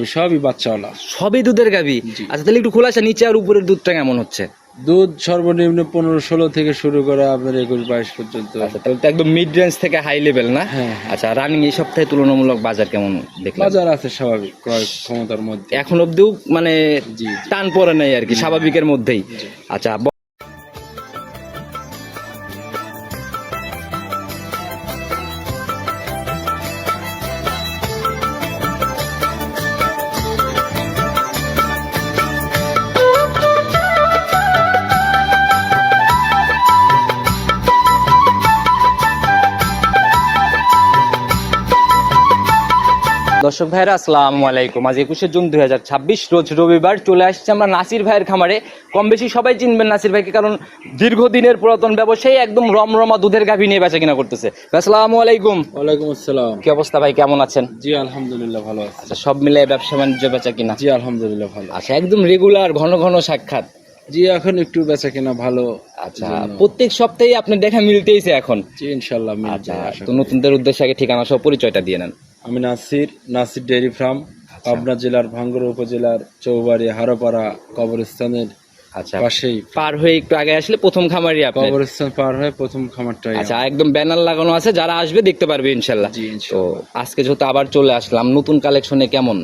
গাভী, সবই বাচ্চাওয়ালা। সবই দুধের গাভী। আচ্ছা, তাহলে একটু খোলাসা, নিচে আর উপরের দুধটা কেমন হচ্ছে? দুধ সর্বনিম্ন 15-16 থেকে শুরু করে আপনার 21-22 পর্যন্ত। আচ্ছা, তাহলে তো একদম মিড রেঞ্জ থেকে হাই লেভেল না? হ্যাঁ। আচ্ছা, রানিং এই সপ্তাহে তুলনামূলক বাজার কেমন দেখলাম? বাজার আছে স্বাভাবিক, ক্রয় ক্ষমতার মধ্যে। এখন অব্দিও মানে জি। টান পড়ে নাই আর কি, স্বাভাবিকের মধ্যেই। আচ্ছা, দর্শক ভাইরা আসসালামু আলাইকুম। আজ 21শে জুন 2026 রোজ রবিবার চলে আসছে আমরা নাসির ভাইয়ের খামারে। কম বেশি সবাই চিনবেন নাসির ভাইকে, কারণ দীর্ঘদিনের পুরাতন ব্যবসায়ী, একদম রমরমা দুধের গাভী নিয়ে বেচা কিনা করতেছে। আসসালামু আলাইকুম। ওয়ালাইকুম আসসালাম। কি অবস্থা ভাই, কেমন আছেন? জি আলহামদুলিল্লাহ ভালো আছি। আচ্ছা, সব মিলে ব্যবসা বাণিজ্য বেচা কিনা? জি আলহামদুলিল্লাহ ভালো। আচ্ছা, একদম রেগুলার ঘন ঘন সাক্ষাৎ? জি এখন একটু বেচা কিনা ভালো। আচ্ছা, প্রত্যেক সপ্তাহে আপনার দেখা মিলতেইছে এখন? জি ইনশাআল্লাহ মিলবে। আচ্ছা, তো নতুনদের উদ্দেশ্যে আগে ঠিকানা সহ পরিচয়টা দিয়ে নেন। আমি নাসির ডেইরি ফার্ম, পাবনা জেলার ভাঙ্গুড়া উপজেলার চৌবাড়ি হারোপাড়া কবরস্থানের পাশেই। পার হয়ে একটু আগে আসলে প্রথম খামারই আপনার? কবরস্থান পার হয়ে প্রথম খামারটাই। আচ্ছা, একদম ব্যানার লাগানো আছে, যারা আসবে দেখতে পারবে ইনশাল্লাহ। জি তো ইনশাআল্লাহ। আজকে যেহেতু আবার চলে আসলাম নতুন কালেকশনে, কেমন?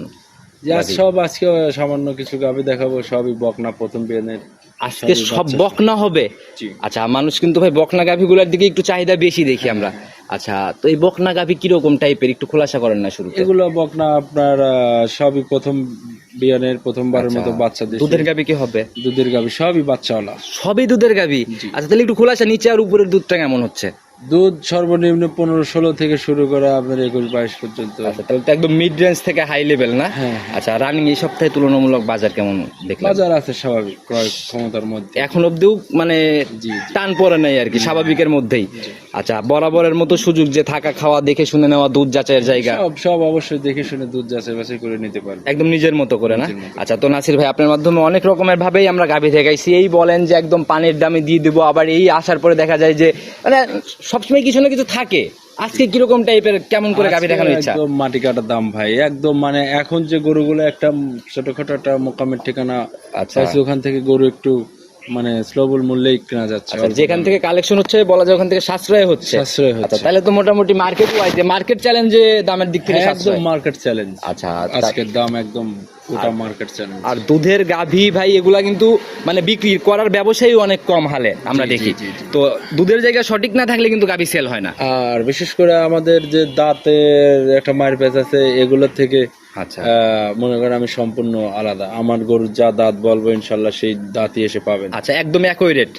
সব আজকে সামান্য কিছু গাভী দেখাবো, সবই বকনা প্রথম বিয়ানের। আজকে সব বকনা হবে? জি। আচ্ছা, মানুষ কিন্তু ভাই বকনা গাভীগুলোর দিকে একটু চাহিদা বেশি দেখি আমরা। আচ্ছা, তো এই বকনা গাভী কিরকম টাইপের, একটু খোলাসা করেন না শুরুতে? এগুলো বকনা আপনার সবই প্রথম বিয়ানের, প্রথমবারের মতো বাচ্চা দিয়েছে। দুধের গাভী কি হবে? দুধের গাভী, সবই বাচ্চাওয়ালা। সবই দুধের গাভী। আচ্ছা, তাহলে একটু খোলাসা, নিচে আর উপরের দুধটা কেমন হচ্ছে? দুধ সর্বনিম্ন 15-16 থেকে শুরু করে আপনার 21-22 পর্যন্ত। আচ্ছা, তাহলে তো একদম মিড রেঞ্জ থেকে হাই লেভেল না? হ্যাঁ। আচ্ছা, রানিং এই সপ্তাহে তুলনামূলক বাজার কেমন দেখলাম? বাজার আছে স্বাভাবিক, ক্রয় ক্ষমতার মধ্যে। এখন অব্দিও মানে টান পড়ে নাই আর কি, স্বাভাবিকের মধ্যেই। আচ্ছা, বরাবরের মতো সুযোগ যে থাকা খাওয়া দেখে শুনে নেওয়া, দুধ যাচাইয়ের জায়গা সব অবশ্যই দেখে শুনে দুধ যাচাই বাছাই করে নিতে পারবে একদম নিজের মতো করে না? আচ্ছা, তো নাসির ভাই আপনার মাধ্যমে অনেক রকমের ভাবেই আমরা গাভী দেখাইছি। এই বলেন যে একদম পানির দামে দিয়ে দিব, আবার এই আসার পরে দেখা যায় যে মানে সবসময় কিছু না কিছু থাকে। আজকে কিরকম টাইপের, কেমন করে গাভী দেখানোর ইচ্ছা? একদম মাটি কাটার দাম ভাই, একদম মানে এখন যে গরুগুলো একটা ছোটখাটো একটা মোকামের ঠিকানা। আচ্ছা, ওখান থেকে গরু একটু মানে স্লোবল মূল্যেই কেনা যাচ্ছে। যেখান থেকে কালেকশন হচ্ছে বলা যায় ওখান থেকে সাশ্রয় হচ্ছে। তাহলে তো মোটামুটি মার্কেট ওয়াইজে, মার্কেট চ্যালেঞ্জে দামের দিক থেকে একদম মার্কেট চ্যালেঞ্জ। আচ্ছা, আজকের দাম একদম ওটা মার্কেট চ্যালেঞ্জ। আর দুধের গাভী ভাই এগুলা কিন্তু মানে বিক্রি করার ব্যবসায়ী অনেক কম হালে আমরা দেখি। তো দুধের জায়গা সঠিক না থাকলে কিন্তু গাভী সেল হয় না। আর বিশেষ করে আমাদের যে দাঁতের একটা মায়ের পেঁচ আছে, এগুলোর থেকে আচ্ছা মনে করেন আমি সম্পূর্ণ আলাদা। আমার গরুর যা দাঁত বলবো ইনশাল্লাহ সেই দাঁতই এসে পাবেন। আচ্ছা, একদম একই রেট?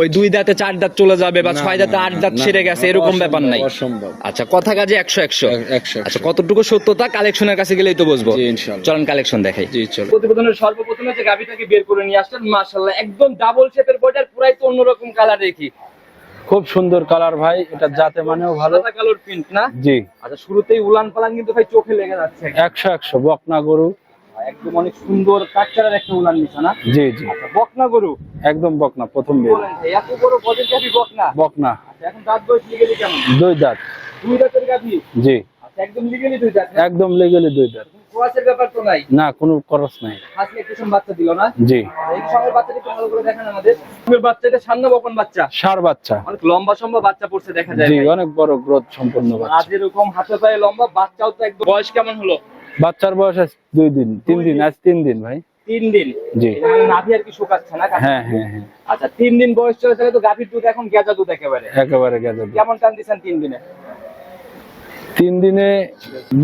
ওই 2 দাঁতে 4 দাঁত চলে যাবে বা 6 দাঁতে 8 দাঁত সেরে গেছে এরকম ব্যাপার নাই? অসম্ভব। আচ্ছা, কথা কাজে 100। আচ্ছা, কতটুকু সত্যতা কালেকশনের কাছে গেলেই তো বুঝবো। চলেন কালেকশন দেখাই। জি চলো। প্রতিবেদনের সর্বপ্রথমে যে গাভীটাকে বের করে নিয়ে আসলেন, মাশাআল্লাহ একদম ডাবল শেপের বর্ডার, পুরাই তো অন্যরকম কালার দেখি। খুব সুন্দর কালার ভাই, এটা জাতে মানেও ভালো। সাদা কালোর প্রিন্ট না? জি। আচ্ছা, শুরুতেই উলান পালান কিন্তু ভাই চোখে লেগে যাচ্ছে। 100 বকনা গরু, একদম অনেক সুন্দর কাটচারার একটা উলান নিছে না? জি জি। আচ্ছা, বকনা গরু একদম বকনা প্রথম বিয়ে। বলেন ভাই, এত বড় বডির গাভী বকনা? বকনা। আচ্ছা, এখন দাঁত বয়স লিগেলি কেমন? 2 দাঁত। 2 দাঁতের গাভী? জি। আচ্ছা, একদম লিগেলি 2 দাঁত? একদম লিগ্যালি 2 দাঁত। খরচের ব্যাপার তো নাই? না, কোনো খরচ নাই। আজকে একটু বাচ্চা দিল না? জি। এই সঙ্গে বাচ্চাটা একটু ভালো করে দেখেন আমাদের। তুমি বাচ্চাটা সান্না বকন বাচ্চা? ষাঁড় বাচ্চা। অনেক লম্বা সম্ভব বাচ্চা পড়ছে দেখা যায়। জি, অনেক বড় গ্রোথ সম্পন্ন বাচ্চা। আজ এরকম হাতে পায়ে লম্বা বাচ্চাও তো একদম। বয়স কেমন হলো? বাচ্চার বয়স আজ 2 দিন 3 দিন, আজ 3 দিন ভাই। 3 দিন? জি। মানে নাভি আর কি শুকাচ্ছে না? হ্যাঁ। আচ্ছা, 3 দিন বয়স চলে তাহলে তো গাভীর দুধ এখন গেজা দুধ একেবারে গেজা। কেমন টান দিচ্ছেন 3 দিনে? 3 দিনে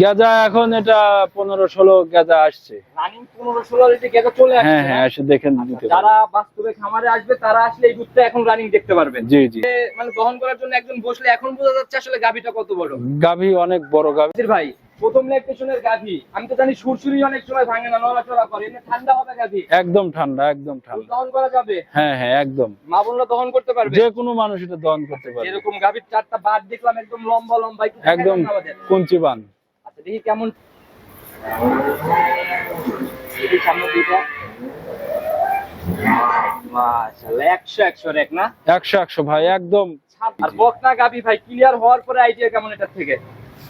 গেজা এখন এটা 15-16 গেজা আসছে। রানিং 15-16 লিটার গেজা চলে আসছে? হ্যাঁ, এসে দেখেন দিতে যারা বাস্তবে খামারে আসবে তারা আসলে এই দুধটা এখন রানিং দেখতে পারবেন। জি জি। মানে দহন করার জন্য একজন বসলে এখন বোঝা যাচ্ছে আসলে গাভীটা কত বড়। গাভী অনেক বড় গাভী ভাই, প্রথম ল্যাকটেশনের গাভী, আমি তো জানি সুরসুরি অনেক সময় ভাঙে না, নড়াচড়া করে, এমনি ঠান্ডা হবে গাভী? একদম ঠান্ডা, একদম ঠান্ডা। দহন করা যাবে? হ্যাঁ একদম। মা বোনরা দহন করতে পারবে? যে কোনো মানুষ এটা দহন করতে পারবে। এরকম গাভীর 4টা বাট দেখলাম একদম লম্বা লম্বা, একদম কুঞ্চি বান। আচ্ছা, দেখি কেমন। দেখি সামনে দুইটা। মাশাআল্লাহ 100 রেক না? 100 ভাই একদম। আর বকনা গাভী ভাই ক্লিয়ার হওয়ার পরে আইডিয়া কেমন এটার থেকে?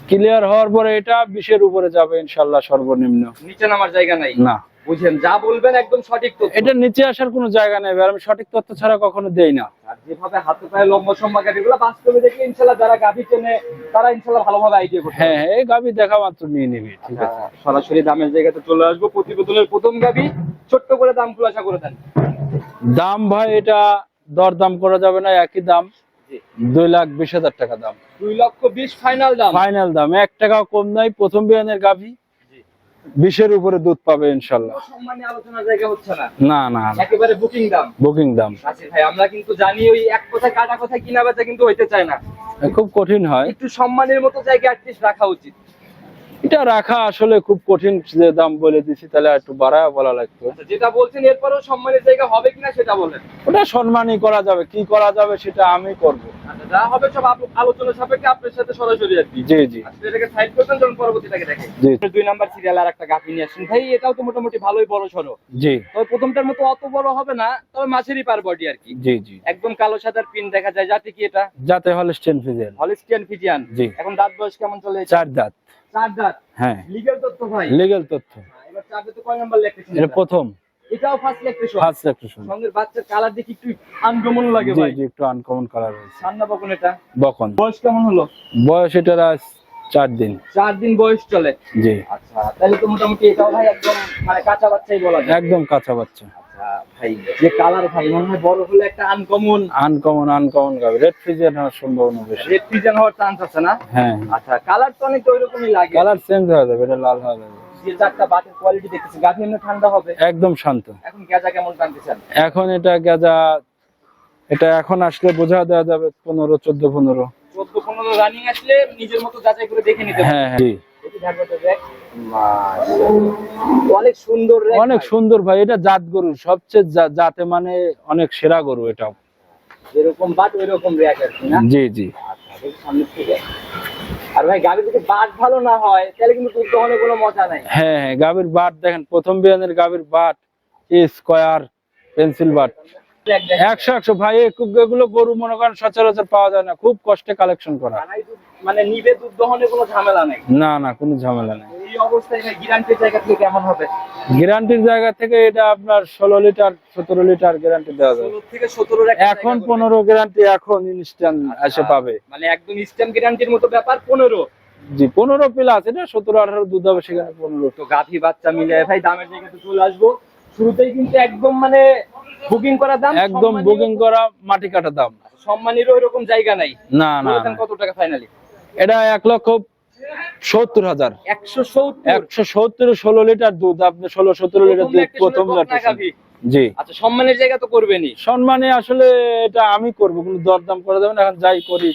ক্লিয়ার হওয়ার পরে এটা 20-এর উপরে যাবে ইনশাআল্লাহ সর্বনিম্ন। নিচে নামার জায়গা নাই না, বুঝেন, যা বলবেন একদম সঠিক তথ্য। এটা নিচে আসার কোনো জায়গা নেই, আর আমি সঠিক তথ্য ছাড়া কখনো দেই না। আর যেভাবে হাতে পায়ে লম্বা সম্মা গাড়িগুলো বাস্তবে দেখে ইনশাআল্লাহ যারা গাভী চেনে তারা ইনশাআল্লাহ ভালোভাবে আইডিয়া করবে। হ্যাঁ হ্যাঁ, এই গাবি দেখা মাত্র নিয়ে নিবি, ঠিক আছে। সরাসরি দামের জায়গাতে চলে আসবো। প্রতিবেদনের প্রথম গাভী, ছোট্ট করে দাম খুলাসা করে দেন। দাম ভাই এটা দরদাম করা যাবে না, একই দাম, জি। 2,20,000 টাকা দাম, 2,20,000 ফাইনাল দাম। ফাইনাল দাম, 1 টাকাও কম নাই। প্রথম বিয়ানের গাভী, 20-এর উপরে দুধ পাবে ইনশাআল্লাহ। সম্মানে আলোচনার জায়গা হচ্ছে না, না না, একেবারে বুকিং দাম। বুকিং দাম। নাসির ভাই, আমরা কিন্তু জানি ওই এক কথা কাটা কথা কিনা বেচা কিন্তু হইতে চায় না, খুব কঠিন হয় একটু সম্মানের মতো জায়গা অ্যাটলিস্ট রাখা উচিত। এটা রাখা, আসলে খুব কঠিন। যে দাম বলে দিছি তাহলে একটু বাড়ায় বলা লাগতো। আচ্ছা, যেটা বলছেন এরপরেও সম্মানের জায়গা হবে কিনা সেটা বলেন। ওটা সম্মানই করা যাবে, কি করা যাবে সেটা আমি করব। আচ্ছা, যা হবে সব আলোচনা সাপেক্ষে আপনার সাথে সরাসরি আর কি। জি জি আচ্ছা, এটাকে সাইড করতেন, যখন পরবর্তীটাকে দেখেন। জি 2 নাম্বার সিরিয়াল আর একটা গাভী নিয়ে আসেন ভাই, এটাও তো মোটামুটি ভালোই বড় সড়ো। জি তবে প্রথমটার মতো অত বড় হবে না, তবে মাছেরই পার বডি আর কি। জি জি, একদম কালো সাদার পিন দেখা যায়। যাতে কি এটা যাতে হলস্টেইন ফ্রিজিয়ান, হলিস্টিয়ান ফিজিয়ান। জি। এখন দাঁত বয়স কেমন চলে? 4 দাঁত। 4 দাঁত। হ্যাঁ, লিগ্যাল তথ্য ভাই, লিগ্যাল তথ্য। এবার 4 দাঁতে কয় নাম্বার ল্যাকটেশন? এটা প্রথম, এটাও ফার্স্ট ল্যাকটেশন। First lactation. সঙ্গে বাচ্চার কালার দেখি একটু আনকমন লাগে জি ভাই। জি, একটু আনকমন কালার রয়েছে। ঠান্ডা বকন এটা। বকন। বয়স কেমন হলো? বয়স এটার আজ 4 দিন। 4 দিন বয়স চলে। জি, আচ্ছা, তাহলে তো মোটামুটি এটাও ভাই একদম মানে কাঁচা বাচ্চাই বলা যায়। একদম কাঁচা বাচ্চা। আচ্ছা ভাই, যে কালার ভাই মনে হয় বড় হলে একটা আনকমন আনকমন গাবে, রেড ফ্রিজিয়ান হওয়ার সম্ভাবনা বেশি। রেড ফিজিয়ান হওয়ার চান্স আছে না? হ্যাঁ, আচ্ছা, কালার তো অনেক ওইরকমই লাগে। কালার চেঞ্জ হয়ে যাবে, এটা লাল হয়ে যাবে। যে চারটা বাটের কোয়ালিটি দেখতেছি, গাভী এমনি ঠান্ডা হবে। একদম শান্ত। এখন গেজা কেমন টানতেছেন? এখন এটা গেজা, এটা এখন আসলে বোঝা দেওয়া যাবে 15, 14, 15। 14-15 রানিং আসলে নিজের মতো যাচাই করে দেখে নিতে হ্যাঁ হ্যাঁ, জি। এটি ঢাকবাটা দেখ। অনেক সুন্দর রে, অনেক সুন্দর ভাই, এটা জাত গরু, সবচেয়ে জাতে মানে অনেক সেরা গরু এটা। যেরকম বাট ওই রকম রেক আর কি না? জি জি। আচ্ছা, দেখি সামনে থেকে। আর ভাই গাভী যদি বাট ভালো না হয় তাহলে কিন্তু দুধ দহনে কোনো মজা নাই। হ্যাঁ হ্যাঁ, গাভীর বাট দেখেন, প্রথম বিয়ানের গাভীর বাট স্কয়ার পেন্সিল বাট 100 ভাই। এগুলো গরু মনে করেন সচরাচর পাওয়া যায় না, খুব কষ্টে কালেকশন করা। বানাই দুধ মানে নিবে দুধ দহনে কোনো ঝামেলা নাই। না না, কোনো ঝামেলা নেই। এই অবস্থায় ভাই গ্যারান্টির জায়গা থেকে কেমন হবে? গ্যারান্টির জায়গা থেকে এটা আপনার 16 লিটার 17 লিটার গ্যারান্টি দেওয়া যায়। 16 থেকে 17 এর এখন 15 গ্যারান্টি, এখন ইনস্ট্যান্ট এসে পাবে। মানে একদম স্ট্যাম্প গ্যারান্টির মতো ব্যাপার। 15 জি, 15 প্লাস, এটা 17 18 দুধ হবে, সেখানে 15। তো গাভী বাচ্চা মিলে ভাই দামের জায়গাতে চলে আসবো। শুরুতেই কিন্তু একদম মানে বুকিং করা দাম, একদম বুকিং করা, মাটি কাটা দাম। সম্মানীর ওইরকম জায়গা নাই। না না, বলতেন কত টাকা ফাইনালি? এটা 1,70,000। 170। 170 16 লিটার দুধ, আপনি 16-17 লিটার দুধ প্রথম ল্যাকটেশন। জি। আচ্ছা, সম্মানের জায়গা তো করবেনই। সম্মানে আসলে এটা আমি করব, কোনো দরদাম করা যাবে না, এখন যাই করি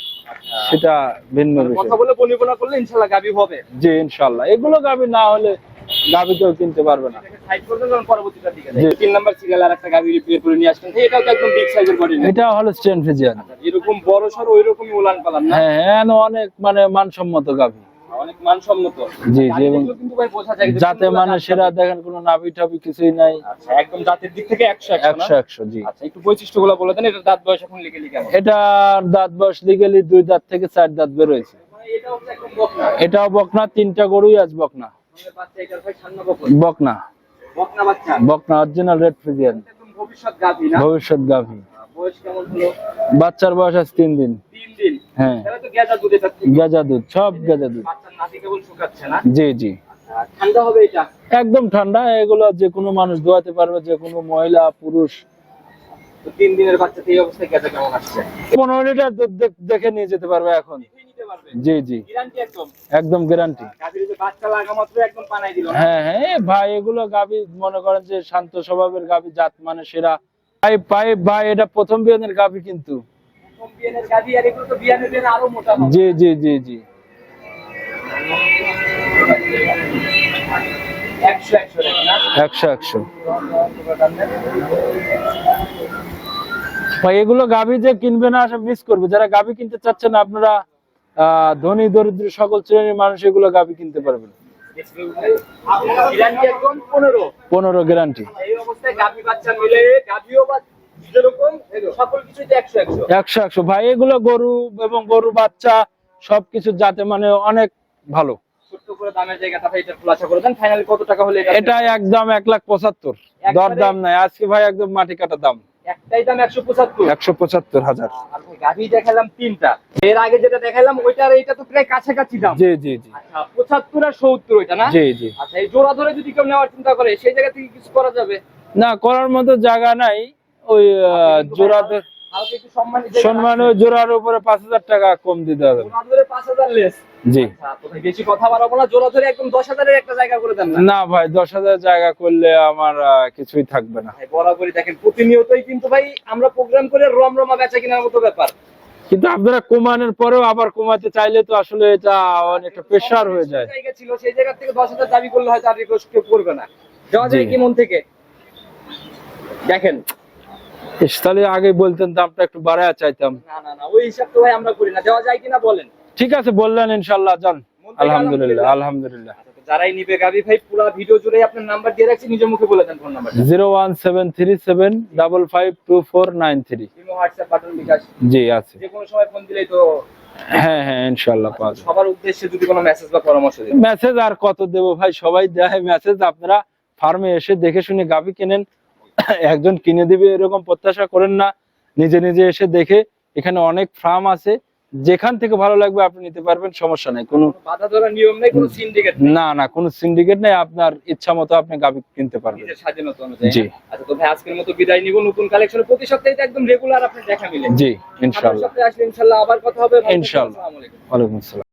সেটা ভিন্ন বিষয়। কথা বলে বনিবনা করলে ইনশাআল্লাহ গাভী হবে। জি ইনশাআল্লাহ, এগুলো গাভী না হলে গাভী কেউ কিনতে পারবে না। সাইড করবেন, যখন পরবর্তীটা দিকে জি। 3 নাম্বার সিরিয়াল আর একটা গাভী রিপেয়ার করে নিয়ে আসবেন। এটাও তো একদম বিগ সাইজের বডি না? এটা হলো স্টেন ফিজিয়ান। এরকম বড় সরো ওইরকমই উলান পালান না? হ্যাঁ হ্যাঁ, অনেক মানে মানসম্মত গাভী। অনেক মানসম্মত। জি জি, এবং গাভী কিন্তু ভাই বোঝা যায় যে যাতে মানে সেরা দেখেন, কোনো নাভি টাভি কিছুই নাই। আচ্ছা, একদম জাতের দিক থেকে 100 না? 100 জি। আচ্ছা, একটু বৈশিষ্ট্যগুলো বলে দেন। এটা দাঁত বয়স এখন লিখে কেমন? এটা দাঁত বয়স লিগেলি 2 দাঁত থেকে 4 দাঁত বের হয়েছে। এটাও তো একদম বকনা। এটাও বকনা, 3টা গরুই আজ বকনা। বাচ্চা এটার ভাই ঠান্ডা বকন। বকনা বকনা বাচ্চা। বকনা অরিজিনাল রেড ফ্রিজিয়ান, একদম ভবিষ্যৎ গাভী না? ভবিষ্যৎ গাভী। বয়স কেমন হলো? বাচ্চার বয়স আজ 3 দিন। 3 দিন। হ্যাঁ, তাহলে তো গেজা দুধ এটা। গেজা দুধ, সব গেজা দুধ। বাচ্চার নাভি কেবল শুকাচ্ছে না? জি জি। আর ঠান্ডা হবে এটা? একদম ঠান্ডা, এগুলো যে কোনো মানুষ দোয়াতে পারবে, যে কোনো মহিলা পুরুষ। তো 3 দিনের বাচ্চাতে এই অবস্থায় গেজা কেমন আসছে? 15 লিটার দুধ দেখে নিয়ে যেতে পারবে এখন। নিতে পারবে? জি জি, গ্যারান্টি একদম। একদম গ্যারান্টি। গাভীর যে বাচ্চা লাগা মাত্র একদম পানাই দিল না? হ্যাঁ হ্যাঁ, এ ভাই এগুলো গাভী মনে করেন যে শান্ত স্বভাবের গাভী, জাত মানে সেরা। ভাই এটা প্রথম বিয়ানের গাভী কিন্তু। প্রথম বিয়ানের গাভী, আর এগুলো তো বিয়ানের দিন আরো মোটা হবে। জি জি জি জি। 100 টাকা না? 100 ভাই, এগুলো গাভী যে কিনবে না মিস করবে। যারা গাভী কিনতে চাচ্ছেন, আপনারা ধনী দরিদ্র সকল শ্রেণীর মানুষ এগুলো গাভী কিনতে পারবেন। গ্যারান্টি একদম 15 গ্যারান্টি। এই অবস্থায় গাভী বাচ্চা মিলে গাভীও বা যেরকম সকল কিছুতে 100 100 ভাই, এগুলো গরু এবং গরু বাচ্চা সবকিছু যাতে মানে অনেক ভালো। ছোট্ট করে দামের জায়গাটা ভাই এটা খোলাসা করে দেন, ফাইনালি কত টাকা হলে এটা একদম 1,75,000, দর দাম নাই আজকে ভাই, একদম মাটি কাটা দাম। একটাই দাম 175? 175,000। আর ভাই গাভী দেখালাম তিনটা, এর আগে যেটা দেখালাম ওইটার এইটা তো প্রায় কাছাকাছি দাম। জি জি জি। আচ্ছা 75 আর 70 ওইটা না? জি জি। আচ্ছা এই জোড়া ধরে যদি কেউ নেওয়ার চিন্তা করে সেই জায়গা থেকে কিছু করা যাবে? না, করার মতো জায়গা নাই। ওই জোড়া হালকা একটু সম্মান, ওই জোড়ার উপরে 5,000 টাকা কম দিতে হবে। জোড়া ধরে 5000 লেস। জি। আচ্ছা তো ভাই বেশি কথা বাড়াবো না, জোড়া ধরে একদম 10,000 এর একটা জায়গা করে দেন না? না ভাই, 10,000 জায়গা করলে আমার কিছুই থাকবে না। ভাই বরাবরই দেখেন প্রতিনিয়তই কিন্তু ভাই আমরা প্রোগ্রাম করে রমরমা বেচা কেনার মতো ব্যাপার। কিন্তু আপনারা কমানোর পরেও আবার কমাতে চাইলে তো আসলে এটা অনেকটা প্রেসার হয়ে যায়। জায়গা ছিল সেই জায়গা থেকে 10,000 দাবি করলে হয়তো আর রিকোয়েস্ট কেউ করবে না। দেওয়া যায় কি মন থেকে? দেখেন তাহলে আগে বলতেন, দামটা একটু বাড়ায় চাইতাম। না না না, ওই হিসাব তো ভাই আমরা করি না। দেওয়া যায় কিনা বলেন? ঠিক আছে, বললেন ইনশাআল্লাহ, যান। মন থেকে আলহামদুলিল্লাহ, আলহামদুলিল্লাহ। আচ্ছা, তো যারাই নিবে গাবি ভাই পুরো ভিডিও জুড়ে আপনার নাম্বার দিয়ে রাখছি, নিজের মুখে বলে দেন ফোন নাম্বারটা। 01737552493। ইমো হোয়াটসঅ্যাপ বাটন বিকাশ জি আছে। যে কোনো সময় ফোন দিলেই তো। হ্যাঁ হ্যাঁ, ইনশাআল্লাহ পাওয়া যাবে। সবার উদ্দেশ্যে যদি কোনো মেসেজ বা পরামর্শ দেন? মেসেজ আর কত দেব ভাই, সবাই দেয় মেসেজ। আপনারা ফার্মে এসে দেখে শুনে গাভী কেনেন, একজন কিনে দিবে এরকম প্রত্যাশা করেন না। নিজে নিজে এসে দেখে, এখানে অনেক ফার্ম আছে, যেখান থেকে ভালো লাগবে আপনি নিতে পারবেন, সমস্যা নাই। কোনো বাধা ধরা নিয়ম নেই, কোনো সিন্ডিকেট না না, কোনো সিন্ডিকেট নেই। আপনার ইচ্ছা মতো আপনি গাভী কিনতে পারবেন নিজের স্বাধীনতা অনুযায়ী। জি। আচ্ছা তো ভাই আজকের মতো বিদায় নিব। নতুন কালেকশন প্রতি সপ্তাহে তো একদম রেগুলার আপনি দেখা মিলে। জি ইনশাআল্লাহ। সপ্তাহে আসলে ইনশাআল্লাহ আবার কথা হবে। ইনশাআল্লাহ। আসসালামু আলাইকুম। ওয়ালাইকুম আসসালাম।